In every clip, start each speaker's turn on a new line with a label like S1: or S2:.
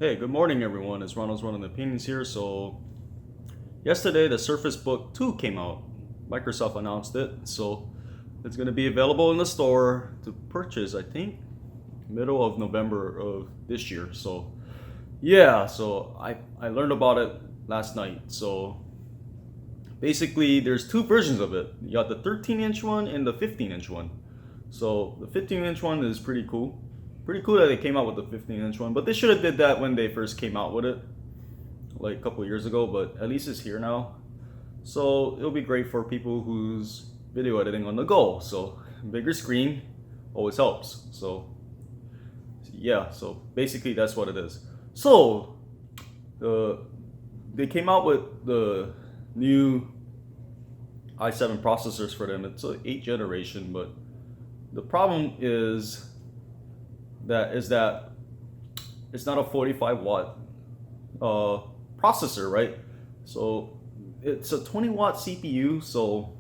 S1: Hey, good morning, everyone. It's Ronald's Running the Opinions here. So, yesterday the Surface Book 2 came out. Microsoft announced it, so it's going to be available in the store to purchase, I think, middle of November of this year. So, yeah, so I learned about it last night. So, basically, there's two versions of it. You got the 13-inch one and the 15-inch one. So, the 15-inch one is pretty cool. Pretty cool that they came out with the 15-inch one, but they should have did that when they first came out with it, like a couple years ago. But at least it's here now, so it'll be great for people who's video editing on the go. So bigger screen always helps. So yeah, so basically that's what it is. So they came out with the new i7 processors for them. It's an 8th generation, but the problem is that it's not a 45 watt processor, right? So it's a 20 watt CPU. So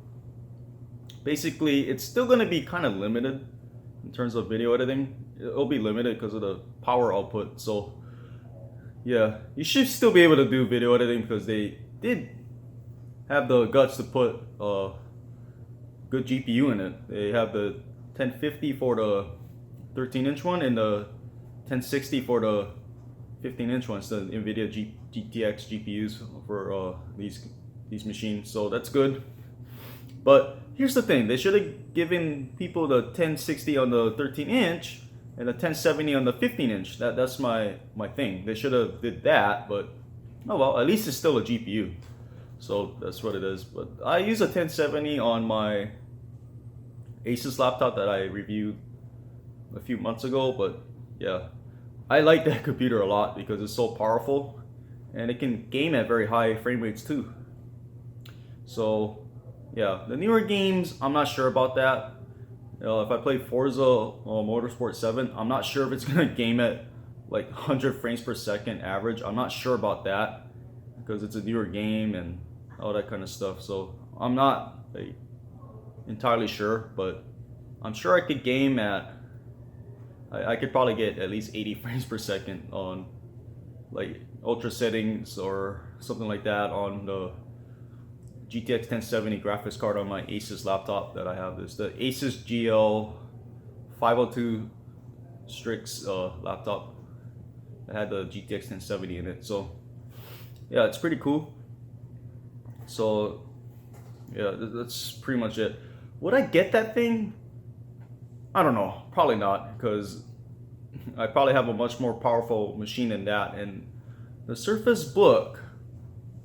S1: basically, it's still going to be kind of limited in terms of video editing. It'll be limited because of the power output. So yeah, you should still be able to do video editing because they did have the guts to put a good GPU in it. They have the 1050 for the 13-inch one and the 1060 for the 15-inch ones, the NVIDIA GTX GPUs for these machines. So that's good. But here's the thing: they should have given people the 1060 on the 13-inch and the 1070 on the 15-inch. That's my thing. They should have did that. But oh well, at least it's still a GPU. So that's what it is. But I use a 1070 on my Asus laptop that I reviewed a few months ago. But yeah, I like that computer a lot because it's so powerful and it can game at very high frame rates too. So yeah, the newer games, I'm not sure about that. If I play Forza Motorsport 7, I'm not sure if it's gonna game at like 100 frames per second average. I'm not sure about that because it's a newer game and all that kind of stuff. So I'm not like entirely sure, but I'm sure I could game at I could probably get at least 80 frames per second on like ultra settings or something like that on the GTX 1070 graphics card on my Asus laptop that I have. This the Asus GL 502 Strix laptop that had the GTX 1070 in it. So yeah, it's pretty cool. So yeah, that's pretty much it. Would I get that thing? I don't know, probably not, because I probably have a much more powerful machine than that. And the Surface Book,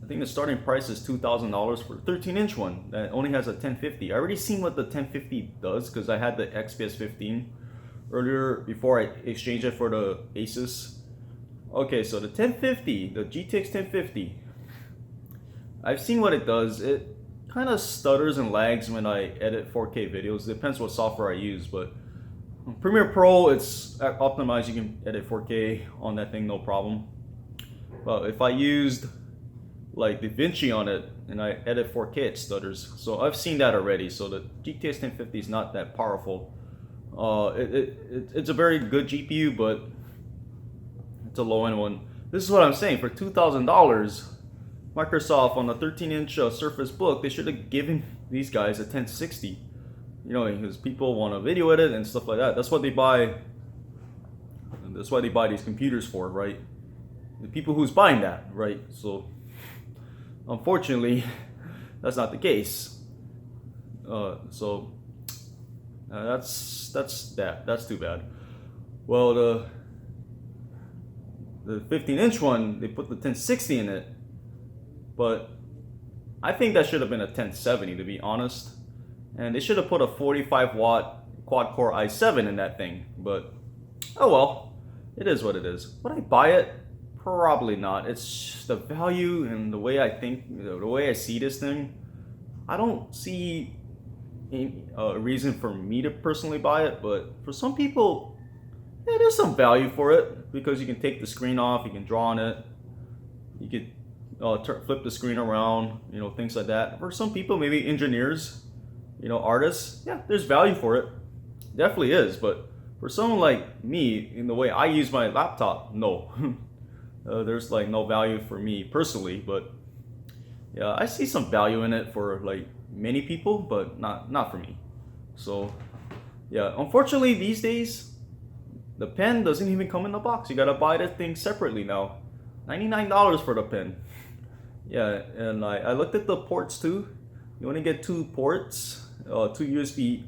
S1: I think the starting price is $2,000 for a 13-inch one that only has a 1050. I already seen what the 1050 does because I had the XPS 15 earlier before I exchanged it for the Asus. Okay, so the 1050, the GTX 1050, I've seen what it does. It kind of stutters and lags when I edit 4K videos. It depends what software I use, but Premiere Pro, it's optimized. You can edit 4K on that thing, no problem. But if I used like DaVinci on it and I edit 4K, it stutters. So I've seen that already. So the GTX 1050 is not that powerful. It's a very good GPU, but it's a low-end one. This is what I'm saying. For $2,000, Microsoft on the 13-inch Surface Book, they should have given these guys a 1060. You know, because people want to video edit and stuff like that. That's what they buy. That's why they buy these computers for, right? The people who's buying that, right? So, unfortunately, that's not the case. That's that. That's too bad. Well, the 15-inch one, they put the 1060 in it. But I think that should have been a 1070, to be honest. And they should have put a 45 watt quad core i7 in that thing. But oh well, it is what it is. Would I buy it? Probably not. It's just the value and the way I think, the way I see this thing. I don't see a reason for me to personally buy it. But for some people, yeah, there's some value for it because you can take the screen off, you can draw on it, you could flip the screen around, you know, things like that. For some people, maybe engineers, you know, artists, yeah, there's value for it. Definitely is. But for someone like me, in the way I use my laptop, no. there's like no value for me personally, but yeah, I see some value in it for like many people, but not for me. So yeah, unfortunately these days the pen doesn't even come in the box. You gotta buy the thing separately now. $99 for the pen. Yeah, and I looked at the ports too. You only get two ports, two USB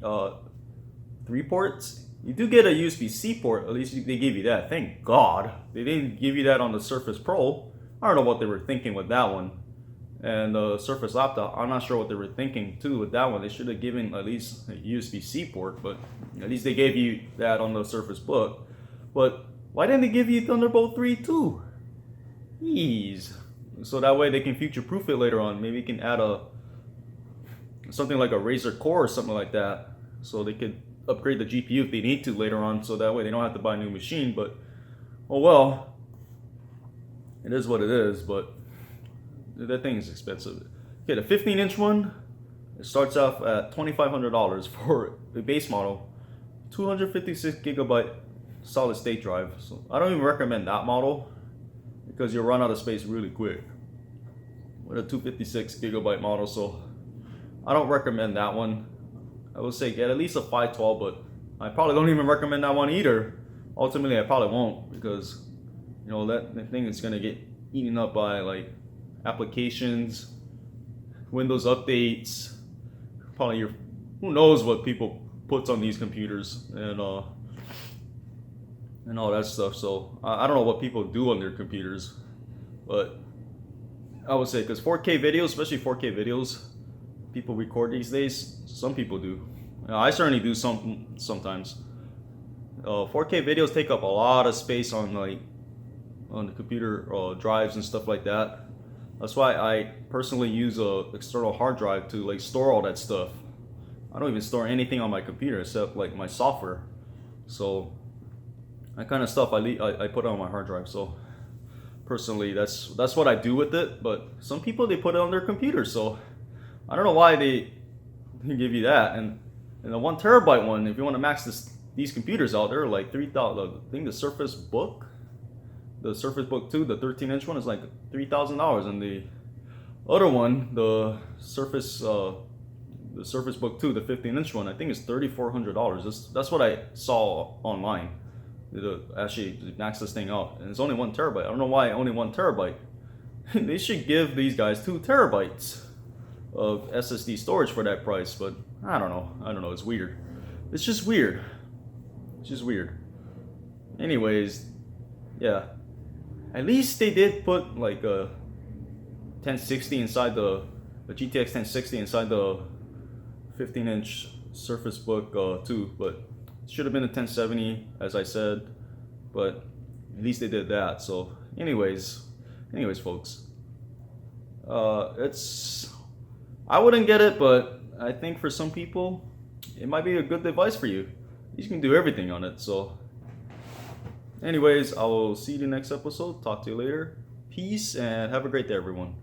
S1: 3 ports. You do get a USB-C port, at least they give you that. Thank God. They didn't give you that on the Surface Pro. I don't know what they were thinking with that one. And the Surface laptop, I'm not sure what they were thinking too with that one. They should have given at least a USB-C port, but at least they gave you that on the Surface Book. But why didn't they give you Thunderbolt 3 too? Jeez. So that way they can future-proof it later on. Maybe you can add something like a Razer Core or something like that, so they could upgrade the GPU if they need to later on, so that way they don't have to buy a new machine. But oh well, it is what it is. But that thing is expensive. Okay, the 15-inch one, it starts off at $2,500 for the base model, 256 gigabyte solid state drive. So I don't even recommend that model because you'll run out of space really quick with a 256 gigabyte model. So I don't recommend that one. I would say get at least a 512, but I probably don't even recommend that one either. Ultimately, I probably won't, because you know that thing is gonna get eaten up by like applications, Windows updates, probably who knows what people puts on these computers, and all that stuff. So I don't know what people do on their computers, but I would say, because 4K videos, especially 4K videos, people record these days. Some people do. I certainly do sometimes. 4K videos take up a lot of space on the computer drives and stuff like that. That's why I personally use a external hard drive to like store all that stuff. I don't even store anything on my computer except like my software. So that kind of stuff I put on my hard drive. So personally, that's what I do with it. But some people, they put it on their computer. So I don't know why they give you that. And the 1 terabyte one, if you want to max these computers out, they're like $3,000. I think the Surface Book 2, the 13-inch one, is like $3,000, and the other one, the Surface Book 2, the 15-inch one, I think is $3,400. That's what I saw online. To actually max this thing out, and it's only 1 terabyte. I don't know why only 1 terabyte. They should give these guys 2 terabytes of SSD storage for that price, but I don't know. It's weird. It's just weird. Anyways, yeah. At least they did put like a 1060 inside the GTX 1060 inside the 15-inch Surface Book 2, but it should have been a 1070, as I said. But at least they did that. So, anyways, folks, I wouldn't get it, but I think for some people, it might be a good device for you. You can do everything on it. So anyways, I will see you in the next episode. Talk to you later. Peace, and have a great day, everyone.